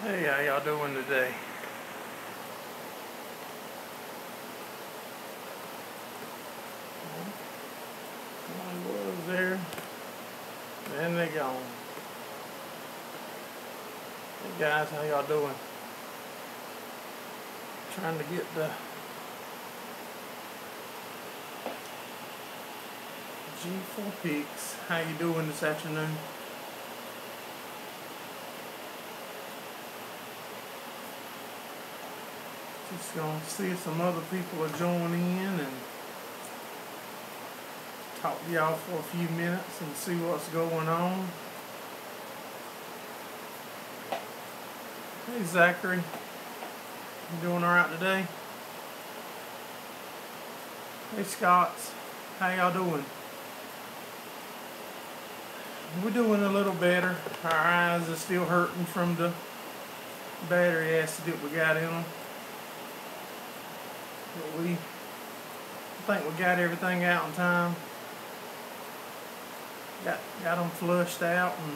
Hey, how y'all doing today? One was there, and they gone. Hey guys, how y'all doing? Trying to get the G4 pics. How you doing this afternoon? Just gonna see if some other people are joining in and talk to y'all for a few minutes and see what's going on. Hey Zachary, you doing alright today? Hey Scotts, how y'all doing? We're doing a little better. Our eyes are still hurting from the battery acid that we got in them. But I think we got everything out in time. Got them flushed out, and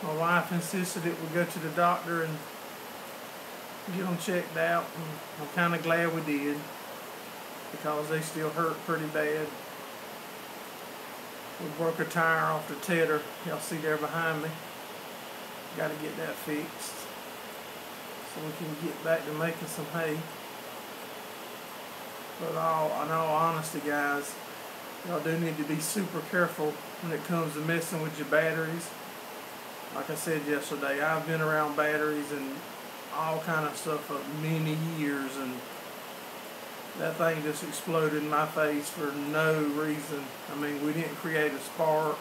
my wife insisted that we go to the doctor and get them checked out, and I'm kind of glad we did because they still hurt pretty bad. We broke a tire off the tedder. Y'all see there behind me. Got to get that fixed so we can get back to making some hay. But in all honesty, guys, y'all do need to be super careful when it comes to messing with your batteries. Like I said yesterday, I've been around batteries and all kind of stuff for many years, and that thing just exploded in my face for no reason. I mean, we didn't create a spark.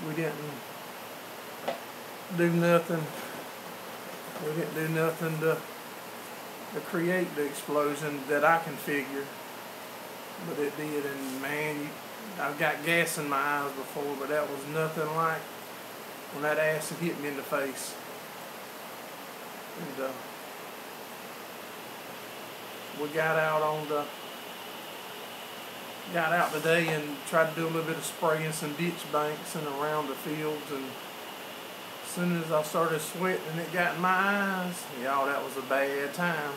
We didn't do nothing. We didn't do nothing to create the explosion that I can figure. But it did, and man, I've got gas in my eyes before, but that was nothing like when that acid hit me in the face. And we got out today and tried to do a little bit of spraying some ditch banks and around the fields, and as soon as I started sweating and it got in my eyes, y'all, that was a bad time.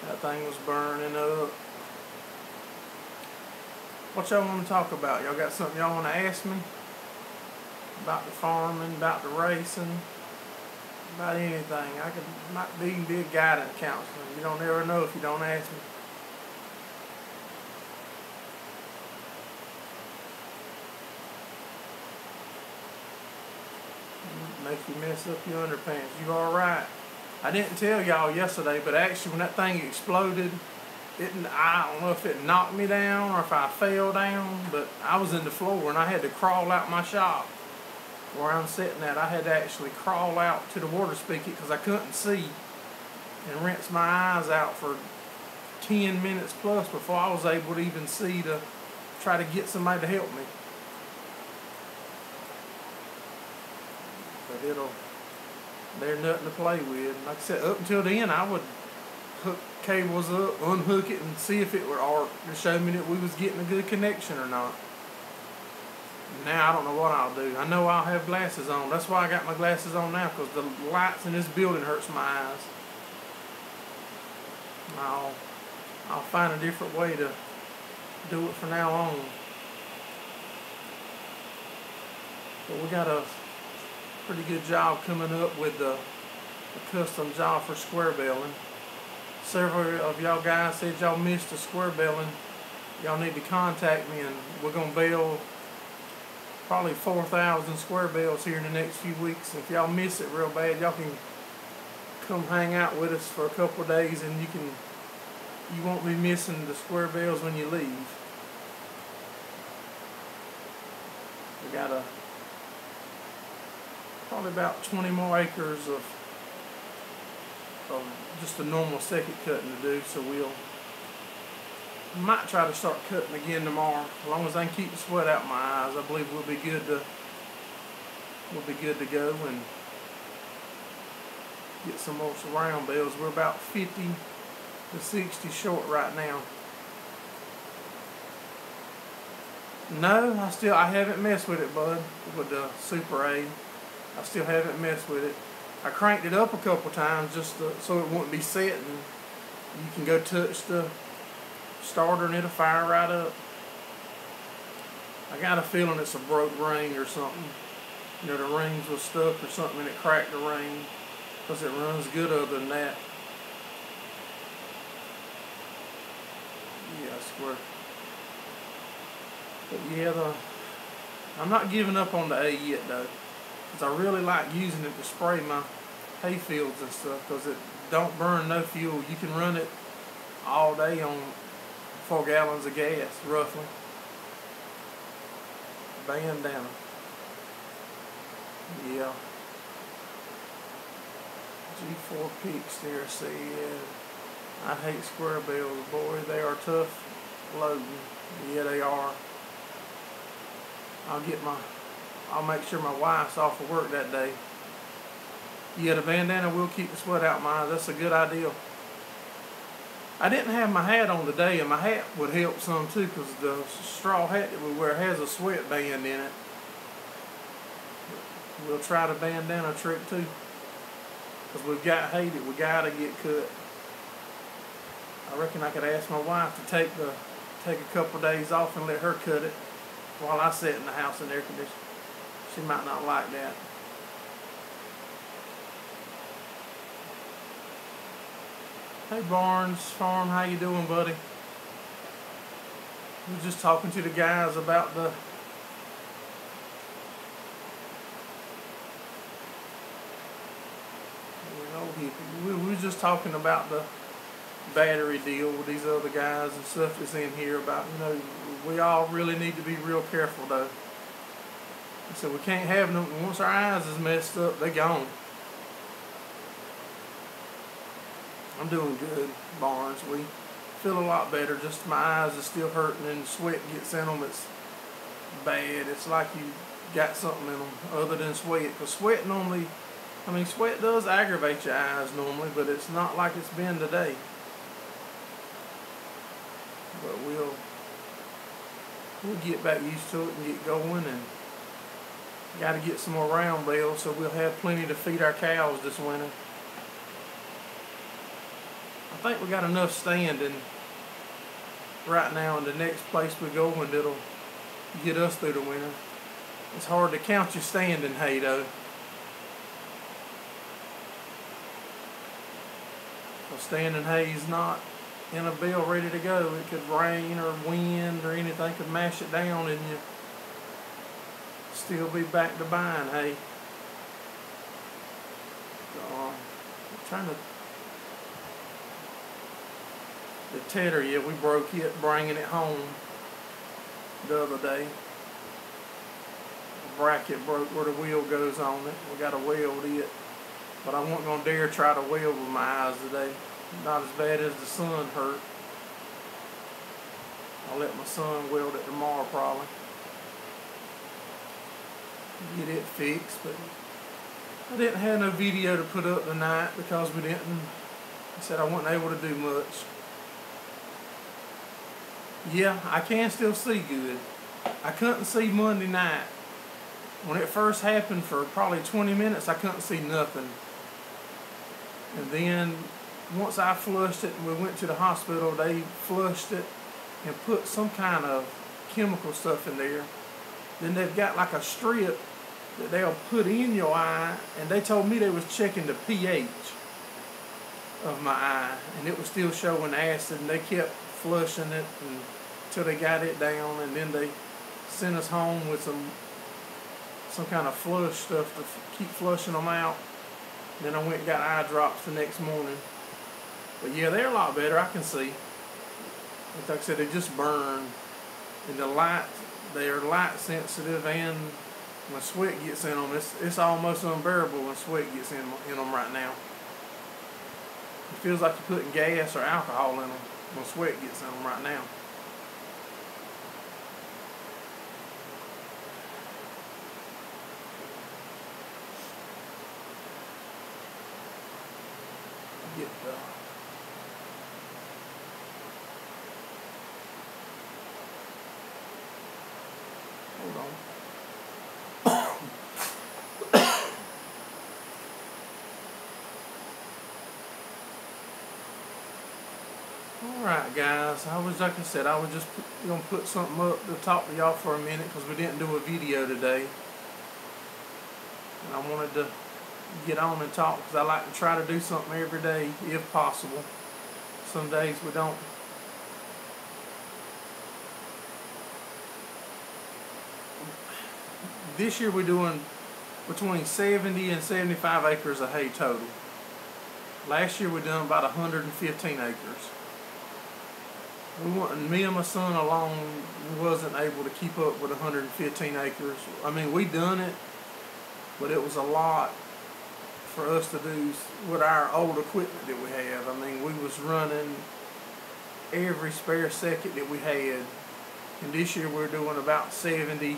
That thing was burning up. What y'all want to talk about? Y'all got something y'all want to ask me? About the farming, about the racing, about anything. Might be a guidance counselor. You don't ever know if you don't ask me. Make you mess up your underpants. You alright? I didn't tell y'all yesterday, but actually when that thing exploded, I don't know if it knocked me down or if I fell down, but I was in the floor and I had to crawl out my shop where I'm sitting at. I had to actually crawl out to the water spigot because I couldn't see, and rinse my eyes out for 10 minutes plus before I was able to even see to try to get somebody to help me. But there's nothing to play with. Like I said, up until then, I would hook cables up, unhook it, and see if it would arc to show me that we was getting a good connection or not. Now I don't know what I'll do. I know I'll have glasses on. That's why I got my glasses on now, because the lights in this building hurts my eyes. I'll find a different way to do it from now on. But we got a pretty good job coming up with the custom job for square belling. Several of y'all guys said y'all missed the square belling. Y'all need to contact me, and we're going to bell probably 4,000 square bells here in the next few weeks. If y'all miss it real bad, y'all can come hang out with us for a couple of days, and you won't be missing the square bells when you leave. We got probably about 20 more acres of just a normal second cutting to do, so might try to start cutting again tomorrow. As long as I can keep the sweat out my eyes, I believe we'll be good to go and get some more surround bells. We're about 50 to 60 short right now. No, I haven't messed with it, bud, with the Super A. I still haven't messed with it. I cranked it up a couple times just so it wouldn't be set, and you can go touch the starter and it'll fire right up. I got a feeling it's a broke ring or something. You know, the rings was stuck or something and it cracked the ring, because it runs good other than that. Yeah, I swear. But yeah, I'm not giving up on the A yet though, because I really like using it to spray my hay fields and stuff, because it don't burn no fuel. You can run it all day on 4 gallons of gas, roughly. Bandana. Yeah. G4 Peaks there said, I hate square bells, boy. They are tough loading. Yeah, they are. I'll make sure my wife's off of work that day. Yeah, the bandana will keep the sweat out my eyes. That's a good idea. I didn't have my hat on today, and my hat would help some too, because the straw hat that we wear has a sweat band in it. We'll try the bandana trick too, because we've got hay that we gotta get cut. I reckon I could ask my wife to take a couple days off and let her cut it while I sit in the house in air conditioning. She might not like that. Hey Barnes Farm, how you doing, buddy? We were just talking to the guys about the we were just talking about the battery deal with these other guys and stuff that's in here about, you know, we all really need to be real careful though. So we can't have them, once our eyes is messed up, they're gone. I'm doing good, Barnes. We feel a lot better. Just my eyes are still hurting and sweat gets in them. It's bad. It's like you got something in them other than sweat. Because sweat normally, sweat does aggravate your eyes normally, but it's not like it's been today. But we'll get back used to it and get going, and got to get some more round bells so we'll have plenty to feed our cows this winter. I think we got enough standing right now in the next place we go, and it'll get us through the winter. It's hard to count your standing hay though. So standing hay is not in a bale ready to go. It could rain or wind or anything could mash it down, and you still be back to buying hay. So, I'm trying to. The tedder, yeah, we broke it bringing it home the other day. The bracket broke where the wheel goes on it. We got to weld it. But I wasn't going to dare try to weld with my eyes today. Not as bad as the sun hurt. I'll let my son weld it tomorrow probably. Get it fixed, but I didn't have no video to put up tonight because I said I wasn't able to do much. Yeah, I can still see good. I couldn't see Monday night. When it first happened for probably 20 minutes, I couldn't see nothing. And then once I flushed it and we went to the hospital, they flushed it and put some kind of chemical stuff in there. Then they've got like a strip that they'll put in your eye, and they told me they was checking the pH of my eye, and it was still showing acid, and they kept flushing it until they got it down, and then they sent us home with some some kind of flush stuff to keep flushing them out. Then I went and got eye drops the next morning. But yeah, they're a lot better. I can see. Like I said, they just burn. And the light, they are light sensitive, and when sweat gets in them, it's almost unbearable when sweat gets in them right now. It feels like you're putting gas or alcohol in them when sweat gets in them right now. Get hold on. Alright guys, like I said, I was just going to put something up to talk to y'all for a minute because we didn't do a video today. And I wanted to get on and talk because I like to try to do something every day if possible. Some days we don't. This year we're doing between 70 and 75 acres of hay total. Last year we done about 115 acres. Me and my son alone wasn't able to keep up with 115 acres. I mean, we done it, but it was a lot for us to do with our old equipment that we have. I mean, we was running every spare second that we had. And this year we're doing about 70.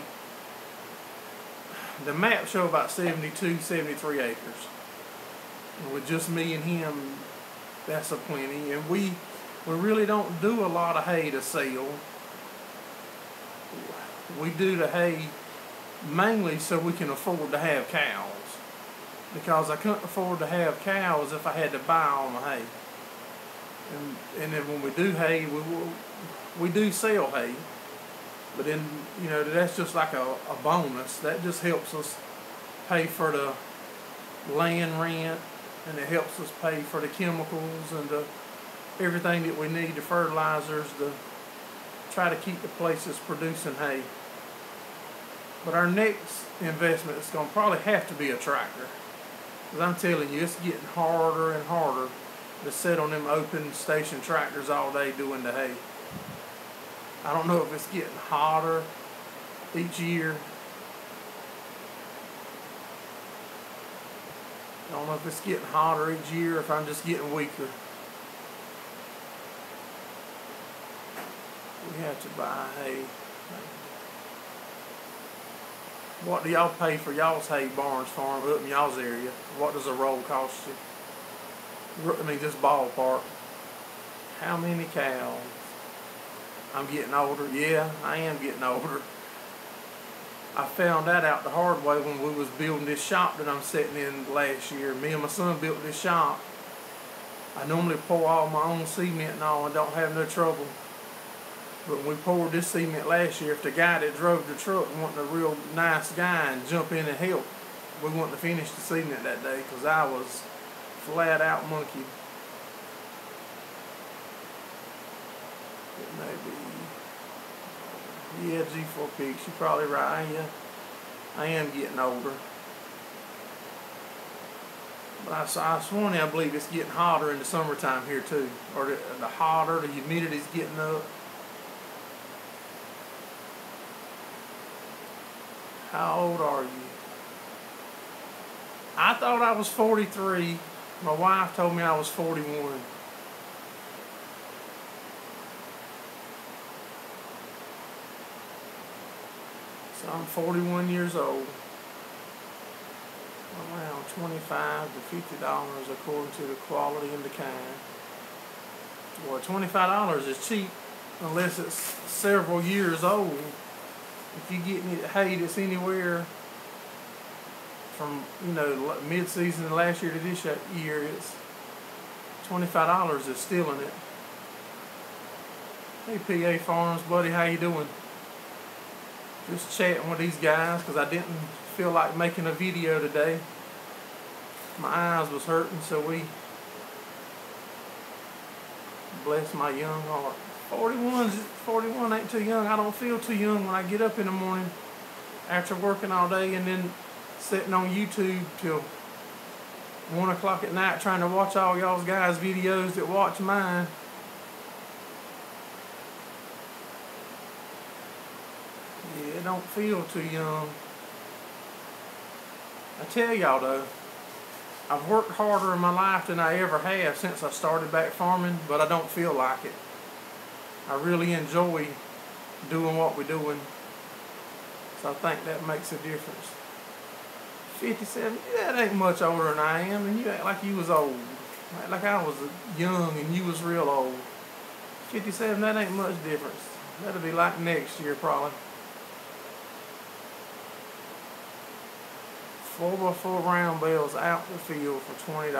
The map show about 72, 73 acres. And with just me and him, that's a plenty. And we really don't do a lot of hay to sell. We do the hay mainly so we can afford to have cows. Because I couldn't afford to have cows if I had to buy all my hay. And then when we do hay, we do sell hay. But then, you know, that's just like a bonus. That just helps us pay for the land rent, and it helps us pay for the chemicals and everything that we need, the fertilizers, to try to keep the places producing hay. But our next investment is going to probably have to be a tractor. Because I'm telling you, it's getting harder and harder to sit on them open station tractors all day doing the hay. I don't know if it's getting hotter each year. I don't know if it's getting hotter each year or if I'm just getting weaker. We have to buy hay. What do y'all pay for y'all's hay barns farm up in y'all's area? What does a roll cost you? I mean, just ballpark. How many cows? I'm getting older. Yeah, I am getting older. I found that out the hard way when we was building this shop that I'm sitting in last year. Me and my son built this shop. I normally pour all my own cement and all. I don't have no trouble. But when we poured this cement last year, if the guy that drove the truck wasn't a real nice guy and jump in and help, we wouldn't have finished the cement that day because I was flat out monkey. Maybe, yeah, G4 Peaks, you're probably right. Yeah, I am getting older. But I sworn I believe it's getting hotter in the summertime here too. Or the hotter, the humidity's getting up. How old are you? I thought I was 43. My wife told me I was 41. So I'm 41 years old. Around $25 to $50 according to the quality and the kind. Well, $25 is cheap unless it's several years old. If you get hay that's anywhere from, you know, mid-season last year to this year, it's $25 is stealing it. Hey, PA Farms, buddy, how you doing? Just chatting with these guys because I didn't feel like making a video today. My eyes was hurting, so we bless my young heart. 41 ain't too young. I don't feel too young when I get up in the morning. after working all day and then sitting on YouTube till 1 o'clock at night trying to watch all y'all's guys' videos that watch mine. Yeah, it don't feel too young. I tell y'all though, I've worked harder in my life than I ever have since I started back farming, but I don't feel like it. I really enjoy doing what we're doing, so I think that makes a difference. 57, that ain't much older than I am, and you act like you was old. Act like I was young and you was real old. 57, that ain't much difference. That'll be like next year probably. 4x4 round bales out the field for $20.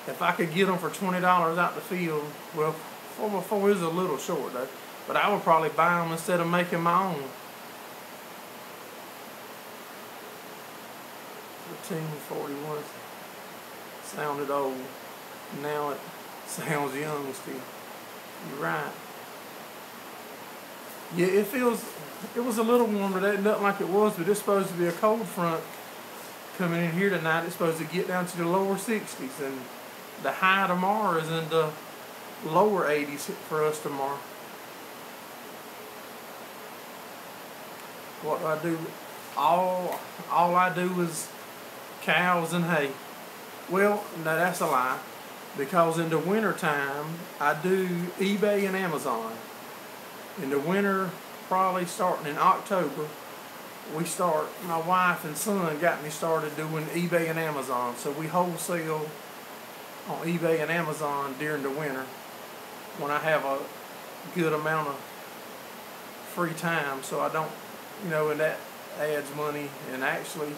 If I could get them for $20 out the field, well, 4x4 is a little short though, but I would probably buy them instead of making my own. 1341 sounded old. Now it sounds young still. You're right. Yeah, it was a little warmer today, nothing like it was, but it's supposed to be a cold front coming in here tonight. It's supposed to get down to the lower 60s, and the high tomorrow is in the lower 80s for us tomorrow. What do I do? All I do is cows and hay. Well, no, that's a lie, because in the winter time I do eBay and Amazon. In the winter, probably starting in October, my wife and son got me started doing eBay and Amazon. So we wholesale on eBay and Amazon during the winter when I have a good amount of free time. So I don't, and that adds money. And actually,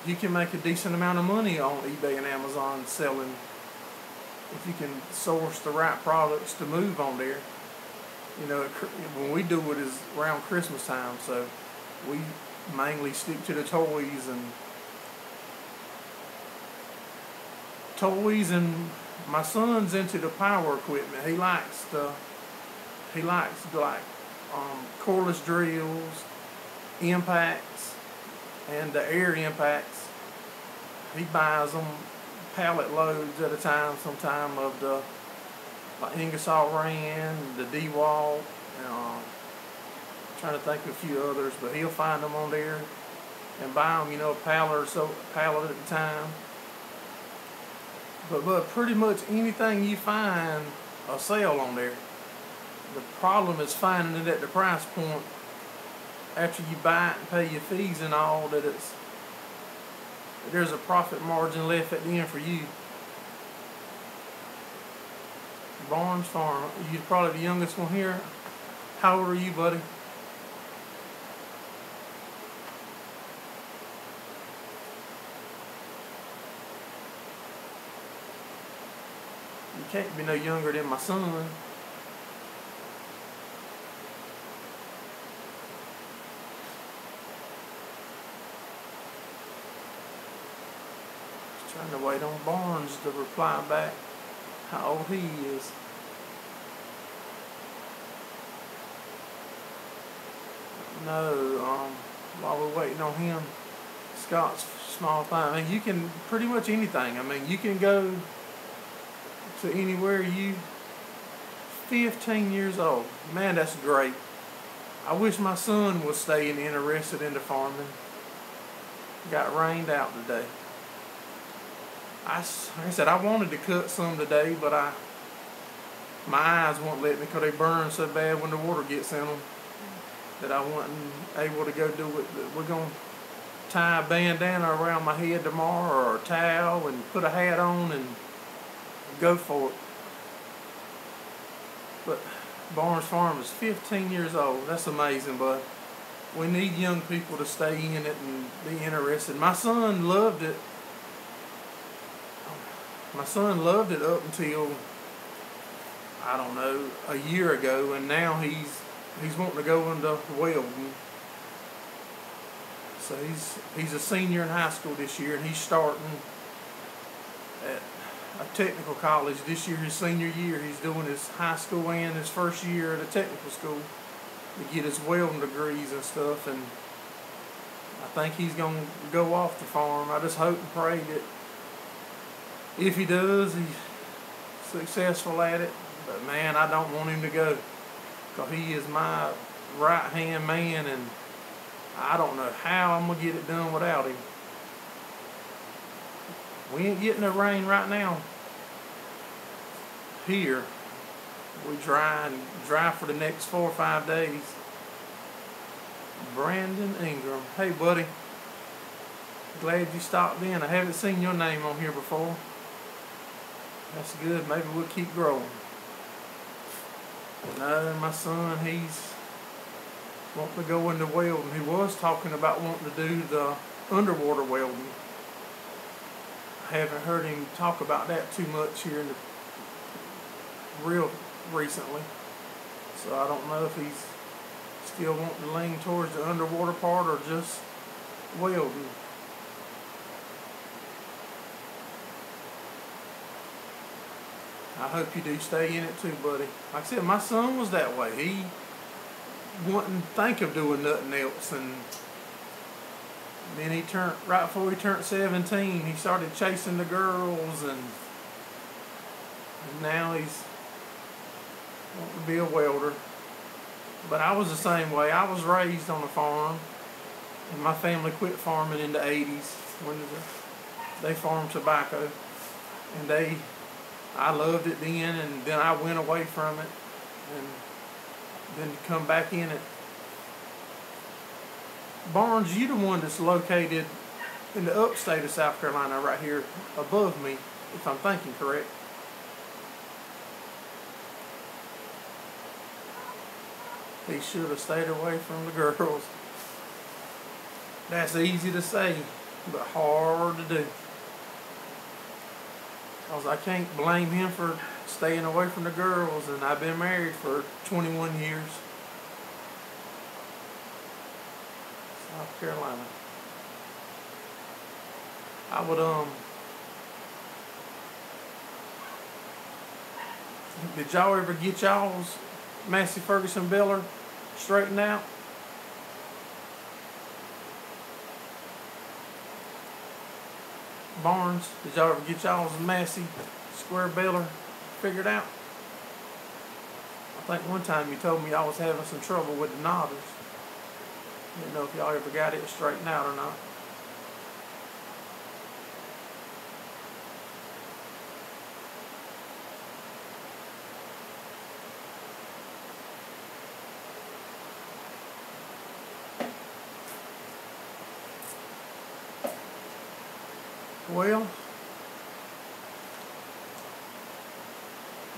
you can make a decent amount of money on eBay and Amazon selling if you can source the right products to move on there. When we do it is around Christmas time, so we mainly stick to the toys and my son's into the power equipment. He likes like cordless drills, impacts, and the air impacts. He buys them pallet loads at a time sometime of the Ingersoll Rand, the DeWalt, trying to think of a few others, but he'll find them on there and buy them, a pallet at a time. But pretty much anything you find a sale on there. The problem is finding it at the price point after you buy it and pay your fees and all, that there's a profit margin left at the end for you. Barnes Farm. You're probably the youngest one here. How old are you, buddy? You can't be no younger than my son. Just trying to wait on Barnes to reply back how old he is. No, while we're waiting on him, Scott's small thing. I mean, you can pretty much anything. I mean, you can go to anywhere. 15 years old. Man, that's great. I wish my son was staying interested into farming. Got rained out today. Like I said, I wanted to cut some today, but my eyes won't let me because they burn so bad when the water gets in them that I wasn't able to go do it. But we're going to tie a bandana around my head tomorrow or a towel and put a hat on and go for it. But Barnes Farm is 15 years old. That's amazing, but we need young people to stay in it and be interested. My son loved it. My son loved it up until, I don't know, a year ago, and now he's wanting to go into welding. So he's a senior in high school this year, and he's starting at a technical college this year, his senior year. He's doing his high school and his first year at a technical school to get his welding degrees and stuff, and I think he's going to go off the farm. I just hope and pray that if he does, he's successful at it. But man, I don't want him to go, because he is my right-hand man, and I don't know how I'm going to get it done without him. We ain't getting no rain right now here. We dry for the next 4 or 5 days. Brandon Ingram. Hey, buddy. Glad you stopped in. I haven't seen your name on here before. That's good. Maybe we'll keep growing. No, my son, he's wanting to go into welding. He was talking about wanting to do the underwater welding. I haven't heard him talk about that too much here in the real recently. So I don't know if he's still wanting to lean towards the underwater part or just welding. I hope you do stay in it too, buddy. Like I said, my son was that way. He wouldn't think of doing nothing else, and then right before he turned 17, he started chasing the girls, and now he's wanting to be a welder. But I was the same way. I was raised on a farm, and my family quit farming in the 80s when they farmed tobacco, and I loved it then, and then I went away from it, and then come back in it. Barnes, you the one that's located in the upstate of South Carolina, right here above me, if I'm thinking correct. He should have stayed away from the girls. That's easy to say, but hard to do. Because I can't blame him for staying away from the girls, and I've been married for 21 years. South Carolina. I would, did y'all ever get y'all's Massey Ferguson Beller straightened out? Barnes, did y'all ever get y'all's Massey square Beller figured out? I think one time you told me y'all was having some trouble with the knobbers. Didn't know if y'all ever got it straightened out or not. Well,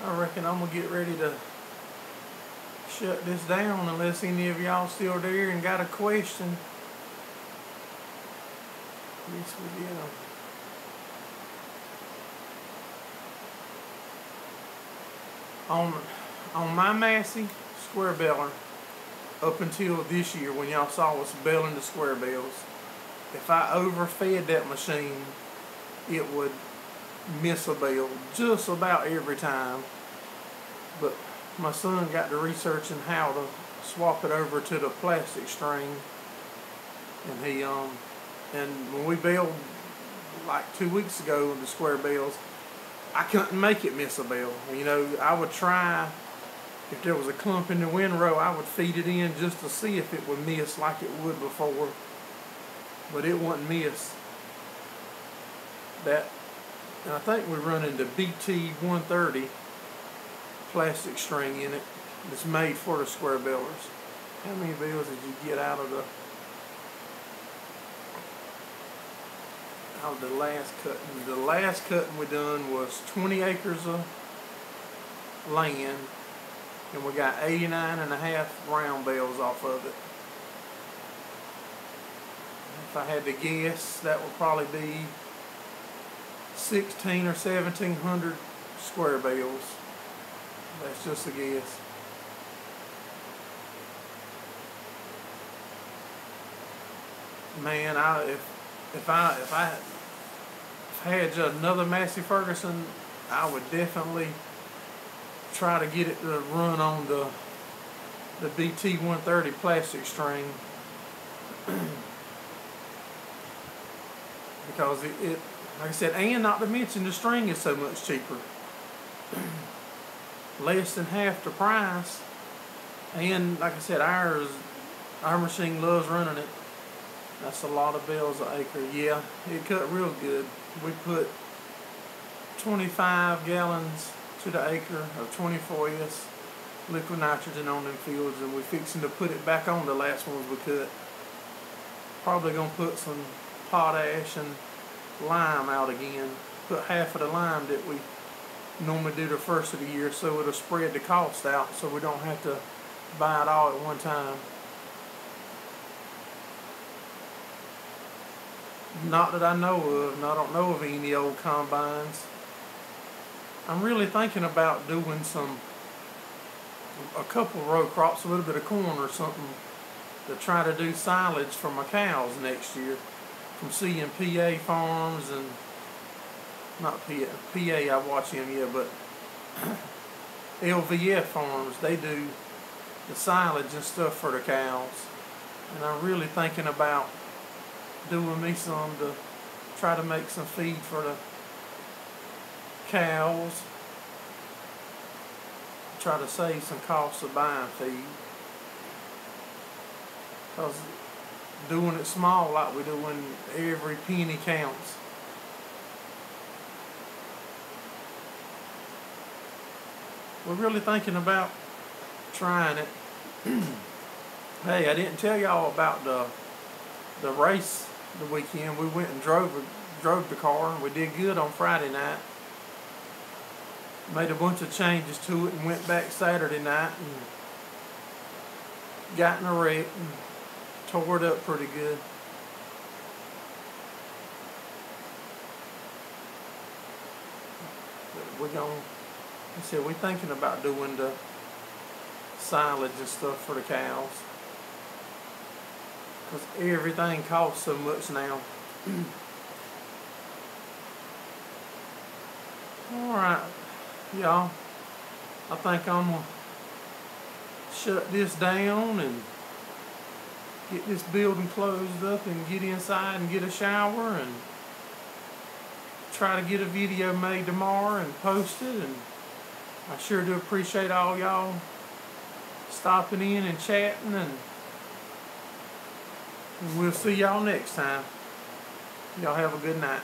I reckon I'm going to get ready to shut this down unless any of y'all still there and got a question. Yes, we did. On my Massey square beller, up until this year when y'all saw us belling the square bells, if I overfed that machine, it would miss a bell just about every time. But my son got to researching how to swap it over to the plastic string, and and when we belled like 2 weeks ago the square bells, I couldn't make it miss a bell. You know, I would try, if there was a clump in the windrow, I would feed it in just to see if it would miss like it would before, but it wouldn't miss. And I think we're running the BT 130 plastic string in it. It's made for the square bellers. How many bells did you get out of the last cutting? The last cutting we done was 20 acres of land, and we got 89.5 round bells off of it. If I had to guess, that would probably be 1,600 or 1,700 square bells. That's just a guess. Man, if I had just another Massey Ferguson, I would definitely try to get it to run on the BT 130 plastic string. because it like I said, and not to mention the string is so much cheaper. Less than half the price. And like I said, our machine loves running it. That's a lot of bells an acre. Yeah, it cut real good. We put 25 gallons to the acre of 24S liquid nitrogen on them fields, and we're fixing to put it back on the last ones we cut. Probably gonna put some potash and lime out again. Put half of the lime that we normally do the first of the year, so it'll spread the cost out, so we don't have to buy it all at one time. Not that I know of, and I don't know of any old combines. I'm really thinking about doing a couple row crops, a little bit of corn or something, to try to do silage for my cows next year. From seeing PA farms and not PA, I watch them, yeah, but LVF farms, they do the silage and stuff for the cows. And I'm really thinking about doing me some to try to make some feed for the cows. Try to save some costs of buying feed. Because doing it small like we're doing, every penny counts. We're really thinking about trying it. Hey, I didn't tell y'all about the race the weekend. We went and drove the car, and we did good on Friday night. Made a bunch of changes to it and went back Saturday night and got in a wreck and tore it up pretty good. But I said, we're thinking about doing the silage and stuff for the cows, because everything costs so much now. Alright, y'all, I think I'm going to shut this down and get this building closed up and get inside and get a shower and try to get a video made tomorrow and post it. And I sure do appreciate all y'all stopping in and chatting, and we'll see y'all next time. Y'all have a good night.